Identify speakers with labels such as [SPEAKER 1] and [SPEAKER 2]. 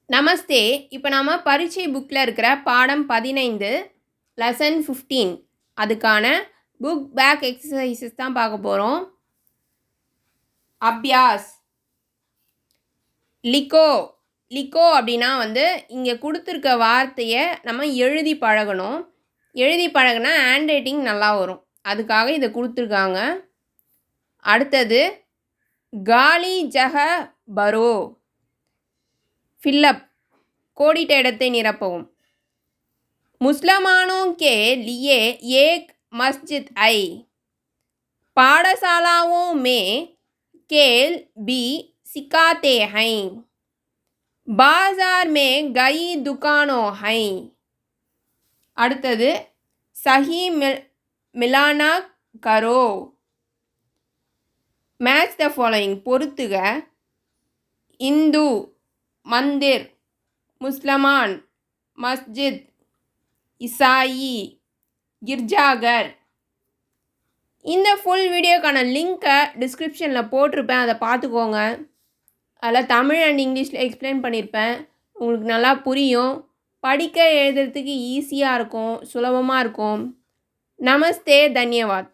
[SPEAKER 1] நமஸ்தே. இப்போ நாம பரீட்சை புக்கில் இருக்கிற பாடம் 15 லெசன் 15 அதுக்கான புக் பேக் எக்ஸசைசஸ் தான் பார்க்க போகிறோம். அபியாஸ் லிக்கோ லிக்கோ அப்படின்னா இங்கே கொடுத்துருக்க வார்த்தையை நம்ம எழுதி பழகணும். எழுதி பழகினா ஹேண்ட் ரைட்டிங் நல்லா வரும். அதுக்காக இதை கொடுத்துருக்காங்க. அடுத்தது காலி ஜஹ பரோ ஃபில்லப் கோடிட்ட இடத்தை நிரப்பவும். मुसलमानों के लिए एक मस्जिद आई. पाठशालाओं में खेल भी सिखाते हैं. बाजार में कई दुकानों हैं. அடுத்தது सही मिलाना करो. मैच द फॉलोइंग பொறுத்துக. இந்து मंदिर, मुसलमान मस्जिद, ईसाई गिरजाघर. இந்த ஃபுல் வீடியோக்கான லிங்க்கை டிஸ்கிரிப்ஷனில் போட்டிருப்பேன், அதை பார்த்துக்கோங்க. அதில் தமிழ் அண்ட் இங்கிலீஷில் எக்ஸ்பிளைன் பண்ணியிருப்பேன். உங்களுக்கு நல்லா புரியும். படிக்க எழுதுறதுக்கு ஈஸியாக இருக்கும், சுலபமாக இருக்கும். நமஸ்தே, தன்யவாத்.